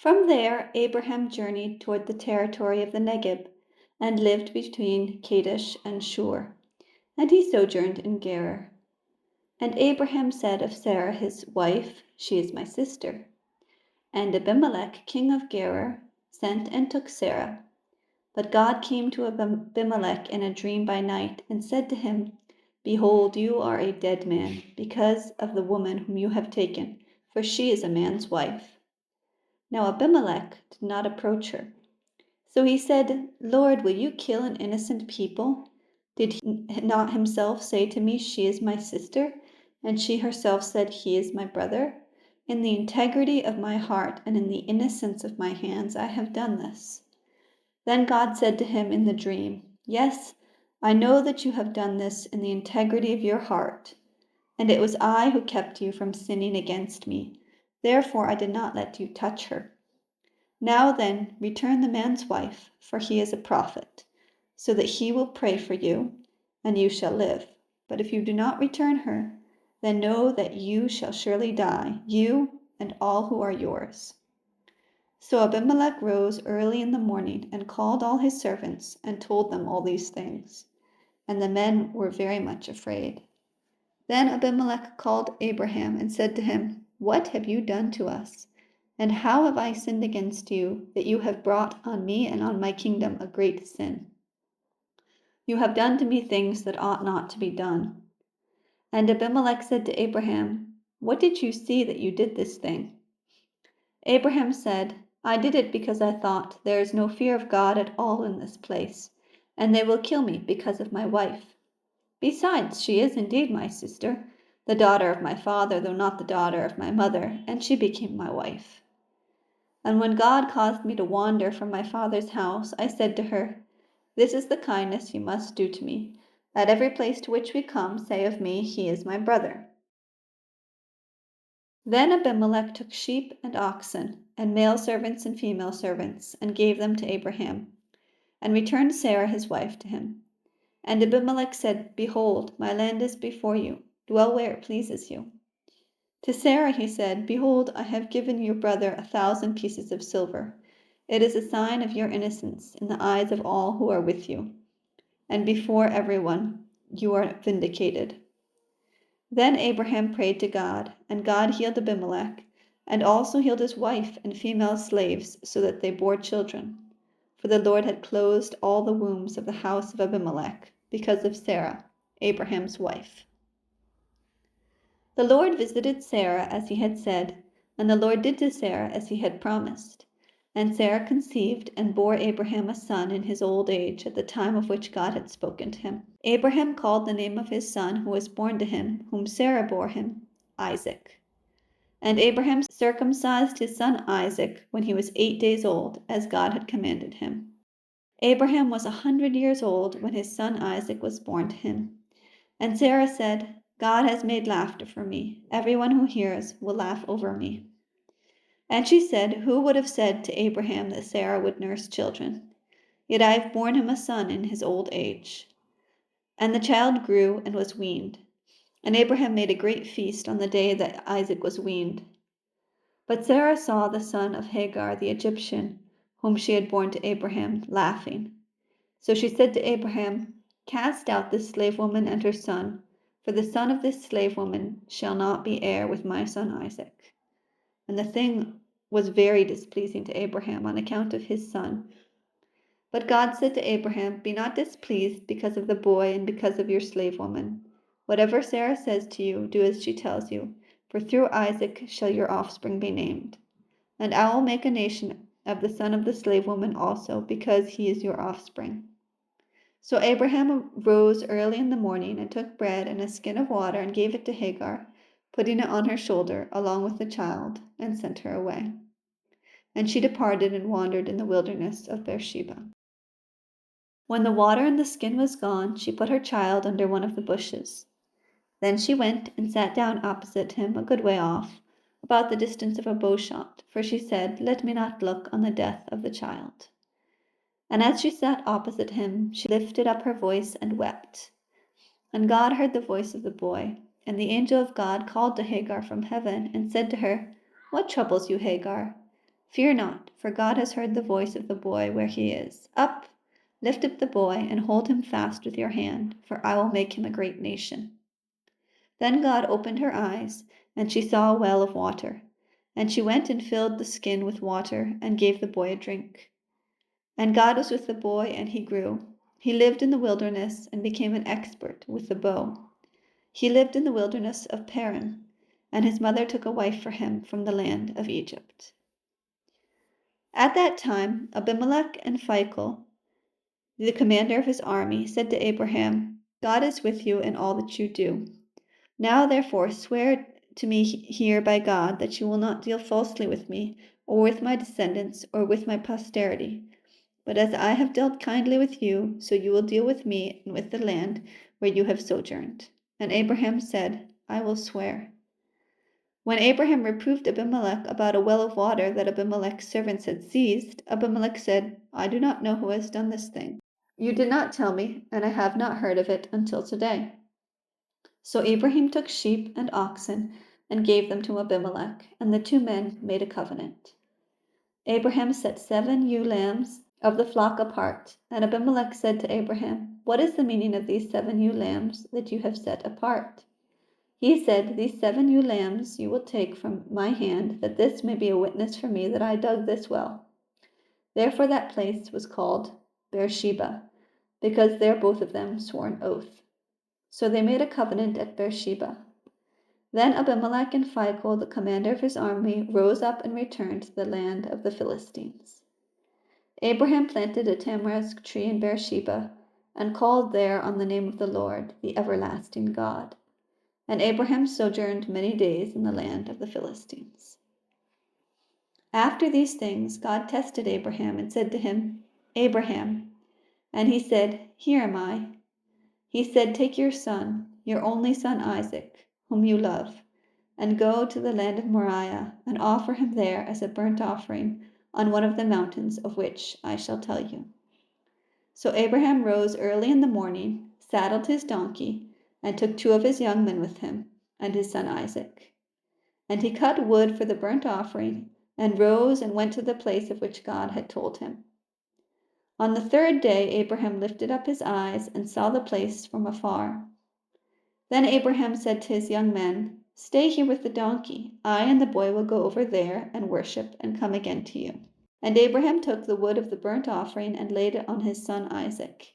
From there, Abraham journeyed toward the territory of the Negeb and lived between Kadesh and Shur, and he sojourned in Gerar. And Abraham said of Sarah his wife, "She is my sister." And Abimelech king of Gerar sent and took Sarah. But God came to Abimelech in a dream by night and said to him, "Behold, you are a dead man, because of the woman whom you have taken, for she is a man's wife." Now Abimelech did not approach her. So he said, "Lord, will you kill an innocent people? Did he not himself say to me, 'She is my sister,' and she herself said, 'He is my brother'? In the integrity of my heart and in the innocence of my hands I have done this." Then God said to him in the dream, "Yes, I know that you have done this in the integrity of your heart, and it was I who kept you from sinning against me. Therefore I did not let you touch her. Now then, return the man's wife, for he is a prophet, so that he will pray for you, and you shall live. But if you do not return her, then know that you shall surely die, you and all who are yours." So Abimelech rose early in the morning and called all his servants and told them all these things. And the men were very much afraid. Then Abimelech called Abraham and said to him, "What have you done to us? And how have I sinned against you, that you have brought on me and on my kingdom a great sin? You have done to me things that ought not to be done." And Abimelech said to Abraham, "What did you see that you did this thing?" Abraham said, "I did it because I thought, there is no fear of God at all in this place, and they will kill me because of my wife. Besides, she is indeed my sister, the daughter of my father, though not the daughter of my mother, and she became my wife. And when God caused me to wander from my father's house, I said to her, 'This is the kindness you must do to me. At every place to which we come, say of me, He is my brother.'" Then Abimelech took sheep and oxen, and male servants and female servants, and gave them to Abraham, and returned Sarah his wife to him. And Abimelech said, "Behold, my land is before you. Dwell where it pleases you." To Sarah he said, "Behold, I have given your brother 1,000 pieces of silver. It is a sign of your innocence in the eyes of all who are with you, and before everyone you are vindicated." Then Abraham prayed to God, and God healed Abimelech, and also healed his wife and female slaves, so that they bore children. For the Lord had closed all the wombs of the house of Abimelech, because of Sarah, Abraham's wife. The Lord visited Sarah as he had said, and the Lord did to Sarah as he had promised. And Sarah conceived and bore Abraham a son in his old age, at the time of which God had spoken to him. Abraham called the name of his son who was born to him, whom Sarah bore him, Isaac. And Abraham circumcised his son Isaac when he was 8 days old, as God had commanded him. Abraham was 100 years old when his son Isaac was born to him. And Sarah said, "God has made laughter for me. Everyone who hears will laugh over me." And she said, "Who would have said to Abraham that Sarah would nurse children? Yet I have borne him a son in his old age." And the child grew and was weaned. And Abraham made a great feast on the day that Isaac was weaned. But Sarah saw the son of Hagar the Egyptian, whom she had borne to Abraham, laughing. So she said to Abraham, "Cast out this slave woman and her son, for the son of this slave woman shall not be heir with my son Isaac." And the thing was very displeasing to Abraham on account of his son. But God said to Abraham, "Be not displeased because of the boy and because of your slave woman. Whatever Sarah says to you, do as she tells you, for through Isaac shall your offspring be named. And I will make a nation of the son of the slave woman also, because he is your offspring." So Abraham rose early in the morning and took bread and a skin of water and gave it to Hagar, putting it on her shoulder along with the child, and sent her away. And she departed and wandered in the wilderness of Beersheba. When the water in the skin was gone, she put her child under one of the bushes. Then she went and sat down opposite him a good way off, about the distance of a bowshot, for she said, "Let me not look on the death of the child." And as she sat opposite him, she lifted up her voice and wept. And God heard the voice of the boy. And the angel of God called to Hagar from heaven and said to her, "What troubles you, Hagar? Fear not, for God has heard the voice of the boy where he is. Up, lift up the boy, and hold him fast with your hand, for I will make him a great nation." Then God opened her eyes, and she saw a well of water. And she went and filled the skin with water, and gave the boy a drink. And God was with the boy, and he grew. He lived in the wilderness, and became an expert with the bow. He lived in the wilderness of Paran, and his mother took a wife for him from the land of Egypt. At that time, Abimelech and Phicol, the commander of his army, said to Abraham, "God is with you in all that you do. Now, therefore, swear to me here by God that you will not deal falsely with me, or with my descendants, or with my posterity. But as I have dealt kindly with you, so you will deal with me and with the land where you have sojourned." And Abraham said, "I will swear." When Abraham reproved Abimelech about a well of water that Abimelech's servants had seized, Abimelech said, "I do not know who has done this thing. You did not tell me, and I have not heard of it until today." So Abraham took sheep and oxen and gave them to Abimelech, and the two men made a covenant. Abraham set 7 ewe lambs of the flock apart, and Abimelech said to Abraham, "What is the meaning of these 7 ewe lambs that you have set apart?" He said, "These 7 ewe lambs you will take from my hand, that this may be a witness for me that I dug this well." Therefore that place was called Beersheba, because there both of them swore an oath. So they made a covenant at Beersheba. Then Abimelech and Phicol, the commander of his army, rose up and returned to the land of the Philistines. Abraham planted a tamarisk tree in Beersheba, and called there on the name of the Lord, the everlasting God. And Abraham sojourned many days in the land of the Philistines. After these things, God tested Abraham and said to him, "Abraham." And he said, "Here am I." He said, "Take your son, your only son Isaac, whom you love, and go to the land of Moriah, and offer him there as a burnt offering on one of the mountains of which I shall tell you." So Abraham rose early in the morning, saddled his donkey, and took 2 of his young men with him, and his son Isaac. And he cut wood for the burnt offering, and rose and went to the place of which God had told him. On the 3rd day Abraham lifted up his eyes and saw the place from afar. Then Abraham said to his young men, "Stay here with the donkey. I and the boy will go over there and worship and come again to you." And Abraham took the wood of the burnt offering and laid it on his son Isaac.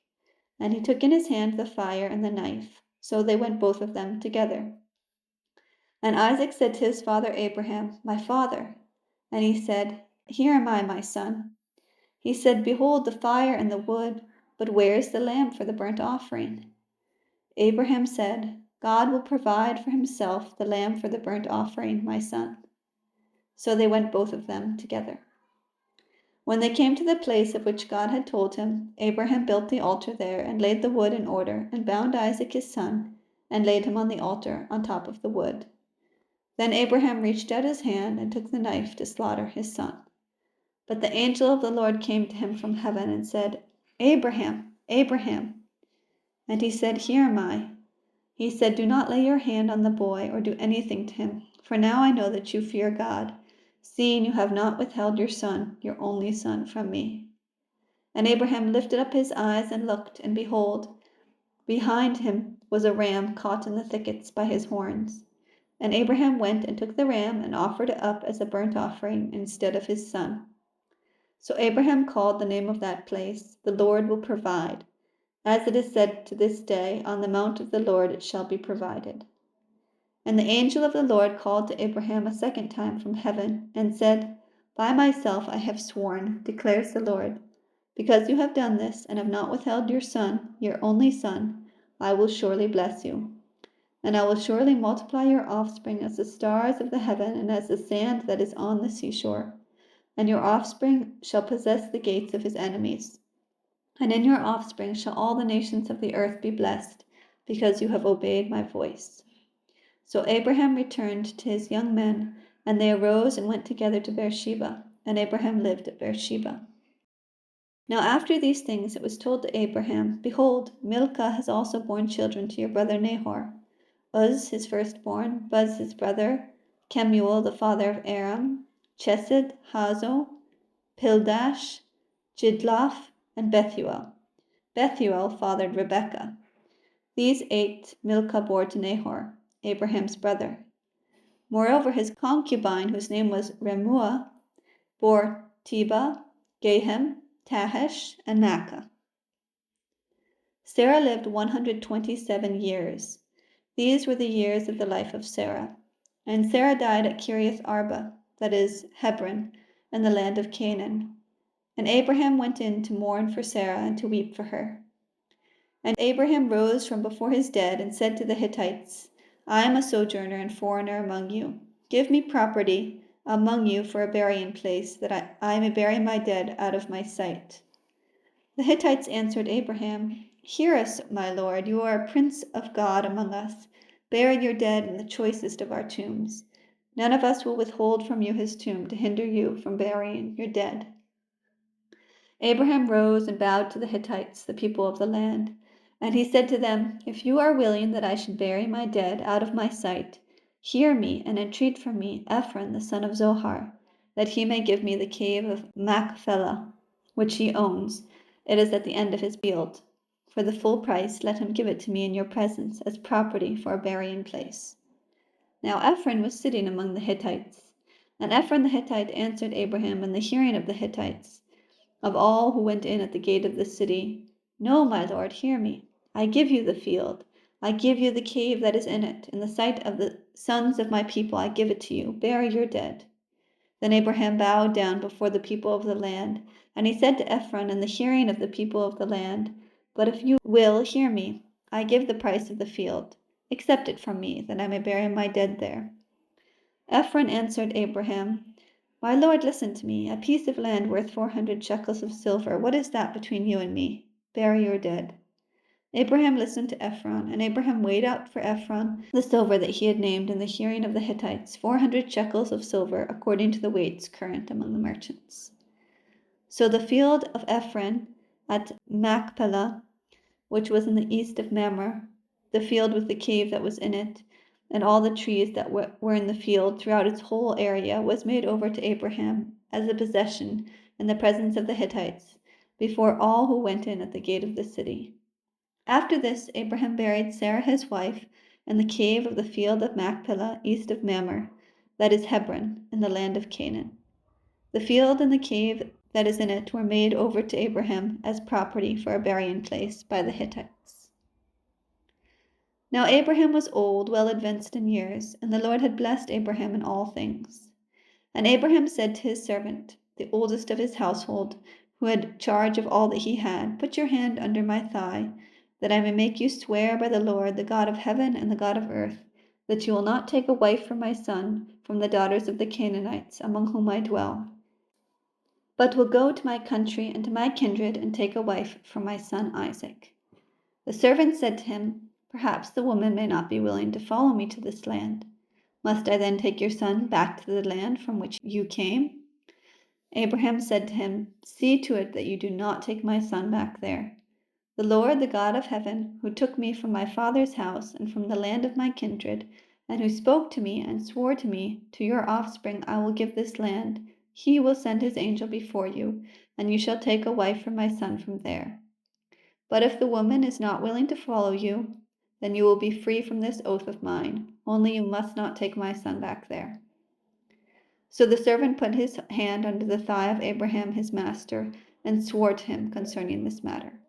And he took in his hand the fire and the knife. So they went both of them together. And Isaac said to his father Abraham, "My father." And he said, "Here am I, my son." He said, "Behold the fire and the wood, but where is the lamb for the burnt offering?" Abraham said, "God will provide for himself the lamb for the burnt offering, my son." So they went both of them together. When they came to the place of which God had told him, Abraham built the altar there and laid the wood in order, and bound Isaac his son, and laid him on the altar on top of the wood. Then Abraham reached out his hand and took the knife to slaughter his son. But the angel of the Lord came to him from heaven and said, "Abraham, Abraham." And he said, "Here am I." He said, "Do not lay your hand on the boy or do anything to him, for now I know that you fear God, seeing you have not withheld your son, your only son, from me." And Abraham lifted up his eyes and looked, and behold, behind him was a ram caught in the thickets by his horns. And Abraham went and took the ram and offered it up as a burnt offering instead of his son. So Abraham called the name of that place, "The Lord will provide." As it is said to this day, "On the mount of the Lord it shall be provided." And the angel of the Lord called to Abraham a second time from heaven, and said, "By myself I have sworn, declares the Lord, because you have done this, and have not withheld your son, your only son, I will surely bless you. And I will surely multiply your offspring as the stars of the heaven and as the sand that is on the seashore. And your offspring shall possess the gates of his enemies. And in your offspring shall all the nations of the earth be blessed, because you have obeyed my voice." So Abraham returned to his young men, and they arose and went together to Beersheba, and Abraham lived at Beersheba. Now after these things it was told to Abraham, "Behold, Milcah has also borne children to your brother Nahor, Uz his firstborn, Buz his brother, Kemuel the father of Aram, Chesed, Hazo, Pildash, Jidlaph, and Bethuel. Bethuel fathered Rebekah. These 8 Milcah bore to Nahor, Abraham's brother. Moreover, his concubine, whose name was Remuah, bore Tebah, Gahem, Tahash, and Maacah. Sarah lived 127 years. These were the years of the life of Sarah. And Sarah died at Kiriath Arba, that is, Hebron, in the land of Canaan. And Abraham went in to mourn for Sarah and to weep for her. And Abraham rose from before his dead and said to the Hittites, I am a sojourner and foreigner among you. Give me property among you for a burying place, that I may bury my dead out of my sight. The Hittites answered Abraham, Hear us, my lord, you are a prince of God among us. Bury your dead in the choicest of our tombs. None of us will withhold from you his tomb to hinder you from burying your dead. Abraham rose and bowed to the Hittites, the people of the land. And he said to them, If you are willing that I should bury my dead out of my sight, hear me and entreat from me Ephron the son of Zohar, that he may give me the cave of Machpelah, which he owns. It is at the end of his field. For the full price, let him give it to me in your presence as property for a burying place. Now Ephron was sitting among the Hittites. And Ephron the Hittite answered Abraham in the hearing of the Hittites, of all who went in at the gate of the city, No, my lord, hear me. I give you the field. I give you the cave that is in it. In the sight of the sons of my people I give it to you. Bury your dead. Then Abraham bowed down before the people of the land, and he said to Ephron in the hearing of the people of the land, But if you will hear me, I give the price of the field. Accept it from me, that I may bury my dead there. Ephron answered Abraham, My lord, listen to me. A piece of land worth 400 shekels of silver. What is that between you and me? Bury your dead. Abraham listened to Ephron, and Abraham weighed out for Ephron the silver that he had named in the hearing of the Hittites, 400 shekels of silver, according to the weights current among the merchants. So the field of Ephron at Machpelah, which was in the east of Mamre, the field with the cave that was in it, and all the trees that were in the field throughout its whole area, was made over to Abraham as a possession in the presence of the Hittites, before all who went in at the gate of the city. After this, Abraham buried Sarah his wife in the cave of the field of Machpelah, east of Mamre, that is Hebron, in the land of Canaan. The field and the cave that is in it were made over to Abraham as property for a burying place by the Hittites. Now Abraham was old, well advanced in years, and the Lord had blessed Abraham in all things. And Abraham said to his servant, the oldest of his household, who had charge of all that he had, Put your hand under my thigh, that I may make you swear by the Lord, the God of heaven and the God of earth, that you will not take a wife for my son from the daughters of the Canaanites, among whom I dwell, but will go to my country and to my kindred and take a wife for my son Isaac. The servant said to him, Perhaps the woman may not be willing to follow me to this land. Must I then take your son back to the land from which you came? Abraham said to him, See to it that you do not take my son back there. The Lord, the God of heaven, who took me from my father's house and from the land of my kindred, and who spoke to me and swore to me, To your offspring I will give this land, he will send his angel before you, and you shall take a wife for my son from there. But if the woman is not willing to follow you, then you will be free from this oath of mine. Only you must not take my son back there. So the servant put his hand under the thigh of Abraham his master, and swore to him concerning this matter.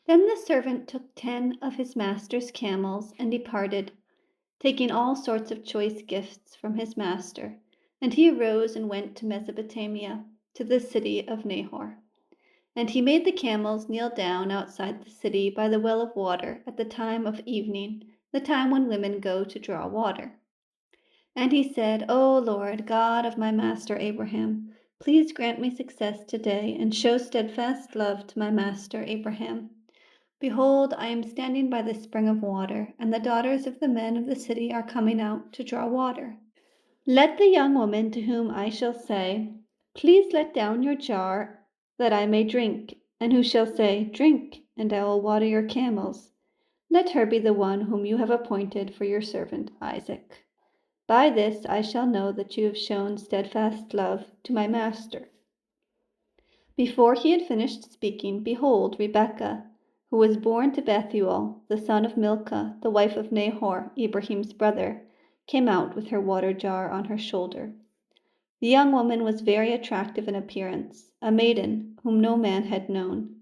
Then the servant took 10 of his master's camels and departed, taking all sorts of choice gifts from his master. And he arose and went to Mesopotamia, to the city of Nahor. And he made the camels kneel down outside the city by the well of water at the time of evening, the time when women go to draw water. And he said, O Lord, God of my master Abraham, please grant me success today and show steadfast love to my master Abraham. Behold, I am standing by the spring of water, and the daughters of the men of the city are coming out to draw water. Let the young woman to whom I shall say, Please let down your jar that I may drink, and who shall say, Drink, and I will water your camels. Let her be the one whom you have appointed for your servant Isaac. By this I shall know that you have shown steadfast love to my master." Before he had finished speaking, behold, Rebekah, who was born to Bethuel, the son of Milcah, the wife of Nahor, Abraham's brother, came out with her water jar on her shoulder. The young woman was very attractive in appearance, a maiden whom no man had known.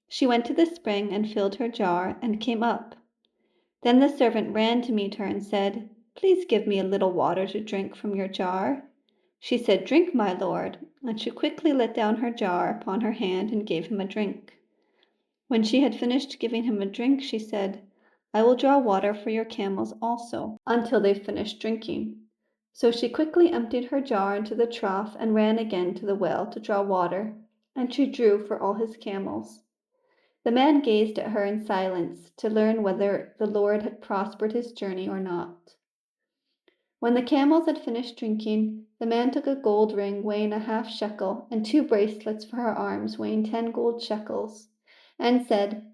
She went to the spring and filled her jar and came up. Then the servant ran to meet her and said, "Please give me a little water to drink from your jar." She said, "Drink, my lord," and she quickly let down her jar upon her hand and gave him a drink. When she had finished giving him a drink, she said, "I will draw water for your camels also, until they finish drinking." So she quickly emptied her jar into the trough and ran again to the well to draw water, and she drew for all his camels. The man gazed at her in silence to learn whether the Lord had prospered his journey or not. When the camels had finished drinking, the man took a gold ring weighing a half shekel and 2 bracelets for her arms weighing 10 gold shekels, and said,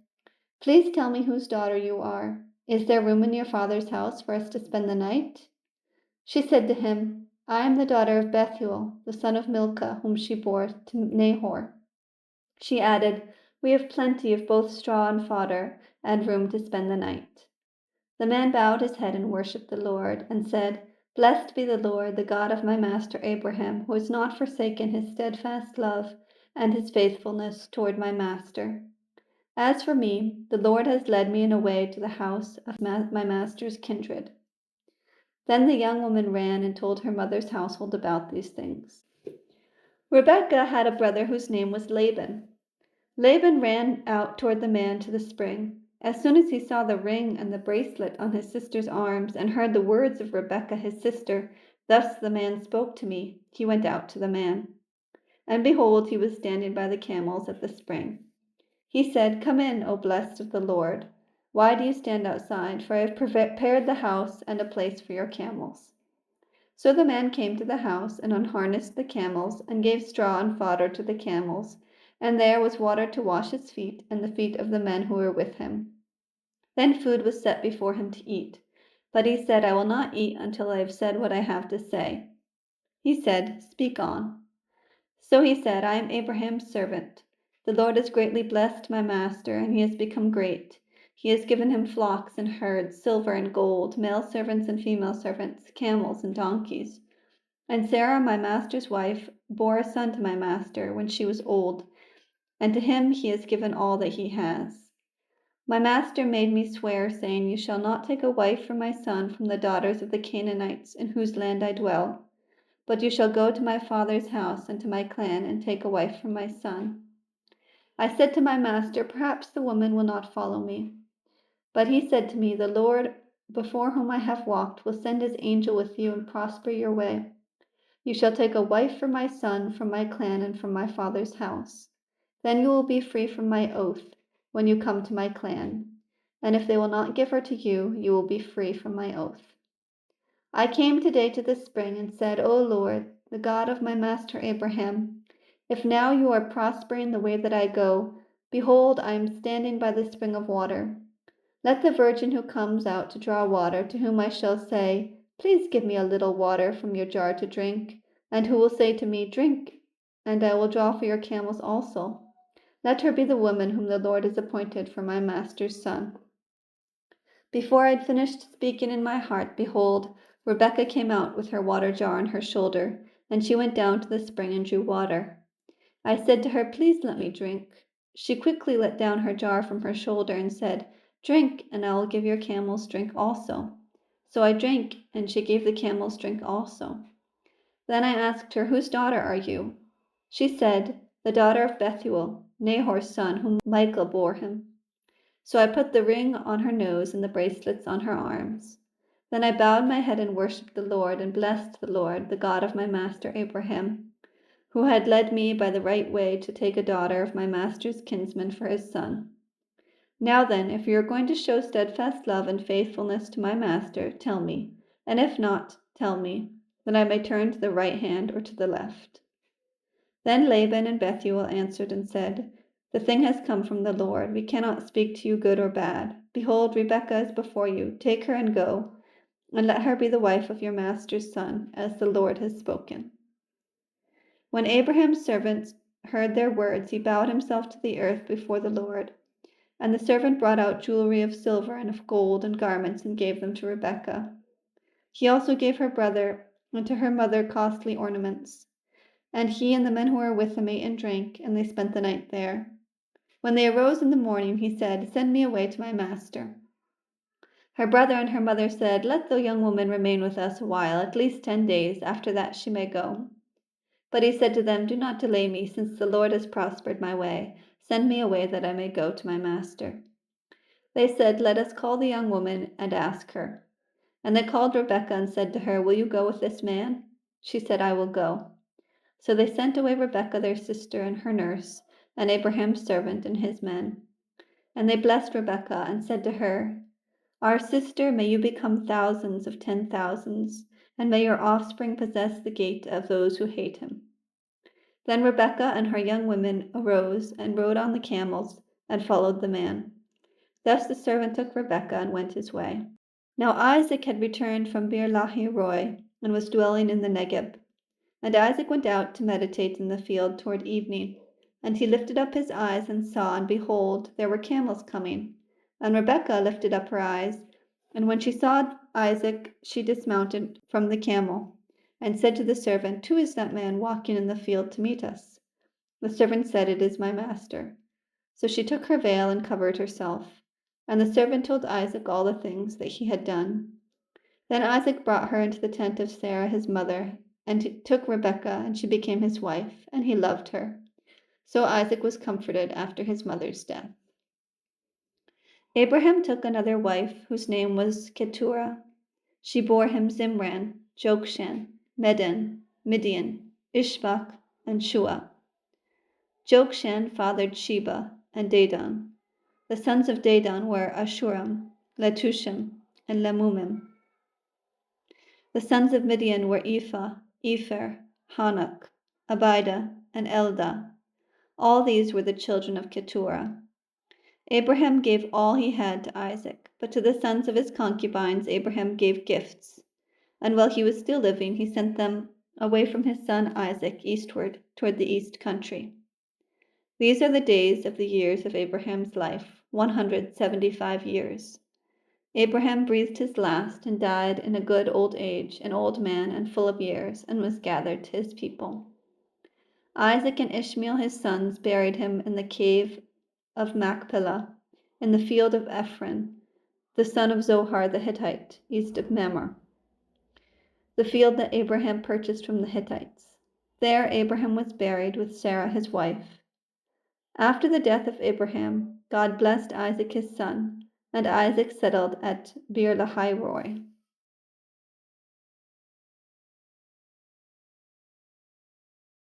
"Please tell me whose daughter you are. Is there room in your father's house for us to spend the night?" She said to him, "I am the daughter of Bethuel, the son of Milcah, whom she bore to Nahor." She added, "We have plenty of both straw and fodder, and room to spend the night." The man bowed his head and worshipped the Lord, and said, "Blessed be the Lord, the God of my master Abraham, who has not forsaken his steadfast love and his faithfulness toward my master. As for me, the Lord has led me in a way to the house of my master's kindred." Then the young woman ran and told her mother's household about these things. Rebekah had a brother whose name was Laban. Laban ran out toward the man to the spring. As soon as he saw the ring and the bracelet on his sister's arms and heard the words of Rebekah his sister, "Thus the man spoke to me," he went out to the man. And behold, he was standing by the camels at the spring. He said, "Come in, O blessed of the Lord. Why do you stand outside? For I have prepared the house and a place for your camels." So the man came to the house and unharnessed the camels and gave straw and fodder to the camels, and there was water to wash his feet and the feet of the men who were with him. Then food was set before him to eat, but he said, "I will not eat until I have said what I have to say." He said, "Speak on." So he said, "I am Abraham's servant. The Lord has greatly blessed my master, and he has become great. He has given him flocks and herds, silver and gold, male servants and female servants, camels and donkeys. And Sarah, my master's wife, bore a son to my master when she was old, and to him he has given all that he has. My master made me swear, saying, 'You shall not take a wife for my son from the daughters of the Canaanites in whose land I dwell, but you shall go to my father's house and to my clan and take a wife for my son.' I said to my master, 'Perhaps the woman will not follow me.' But he said to me, 'The Lord before whom I have walked will send his angel with you and prosper your way. You shall take a wife for my son from my clan and from my father's house. Then you will be free from my oath when you come to my clan. And if they will not give her to you, you will be free from my oath.' I came today to the spring and said, 'O Lord, the God of my master Abraham, if now you are prospering the way that I go, behold, I am standing by the spring of water. Let the virgin who comes out to draw water, to whom I shall say, "Please give me a little water from your jar to drink," and who will say to me, "Drink, and I will draw for your camels also," let her be the woman whom the Lord has appointed for my master's son." Before I had finished speaking in my heart, behold, Rebekah came out with her water jar on her shoulder, and she went down to the spring and drew water. I said to her, "Please let me drink." She quickly let down her jar from her shoulder and said, "Drink, and I will give your camels drink also." So I drank, and she gave the camels drink also. Then I asked her, "Whose daughter are you?" She said, "The daughter of Bethuel, Nahor's son, whom Milcah bore him." So I put the ring on her nose and the bracelets on her arms. Then I bowed my head and worshipped the Lord, and blessed the Lord, the God of my master Abraham, who had led me by the right way to take a daughter of my master's kinsman for his son. Now then, if you are going to show steadfast love and faithfulness to my master, tell me, and if not, tell me, that I may turn to the right hand or to the left." Then Laban and Bethuel answered and said, "The thing has come from the Lord. We cannot speak to you good or bad. Behold, Rebekah is before you. Take her and go. and let her be the wife of your master's son, as the Lord has spoken." When Abraham's servant heard their words, he bowed himself to the earth before the Lord. And the servant brought out jewelry of silver and of gold and garments and gave them to Rebekah. He also gave her brother and to her mother costly ornaments. And he and the men who were with him ate and drank, and they spent the night there. When they arose in the morning, he said, "Send me away to my master." Her brother and her mother said, "Let the young woman remain with us a while, at least 10 days. After that she may go." But he said to them, "Do not delay me, since the Lord has prospered my way. Send me away that I may go to my master." They said, "Let us call the young woman and ask her." And they called Rebekah and said to her, "Will you go with this man?" She said, "I will go." So they sent away Rebekah their sister and her nurse, and Abraham's servant and his men. And they blessed Rebekah and said to her, "Our sister, may you become thousands of 10,000s, and may your offspring possess the gate of those who hate him." Then Rebekah and her young women arose and rode on the camels and followed the man. Thus the servant took Rebekah and went his way. Now Isaac had returned from Beer-lahai-roi and was dwelling in the Negeb. And Isaac went out to meditate in the field toward evening. And he lifted up his eyes and saw, and behold, there were camels coming. And Rebekah lifted up her eyes, and when she saw Isaac, she dismounted from the camel, and said to the servant, "Who is that man walking in the field to meet us?" The servant said, "It is my master." So she took her veil and covered herself. And the servant told Isaac all the things that he had done. Then Isaac brought her into the tent of Sarah his mother, and he took Rebekah, and she became his wife, and he loved her. So Isaac was comforted after his mother's death. Abraham took another wife, whose name was Keturah. She bore him Zimran, Jokshan, Medan, Midian, Ishbak, and Shua. Jokshan fathered Sheba and Dedan. The sons of Dedan were Ashuram, Letushim, and Lemumim. The sons of Midian were Ephah, Epher, Hanok, Abida, and Eldah. All these were the children of Keturah. Abraham gave all he had to Isaac, but to the sons of his concubines Abraham gave gifts. And while he was still living, he sent them away from his son Isaac eastward toward the east country. These are the days of the years of Abraham's life, 175 years. Abraham breathed his last and died in a good old age, an old man and full of years, and was gathered to his people. Isaac and Ishmael his sons buried him in the cave of Machpelah, in the field of Ephron, the son of Zohar the Hittite, east of Mamre, the field that Abraham purchased from the Hittites. There Abraham was buried with Sarah his wife. After the death of Abraham, God blessed Isaac his son, and Isaac settled at Beer-lahai-roi.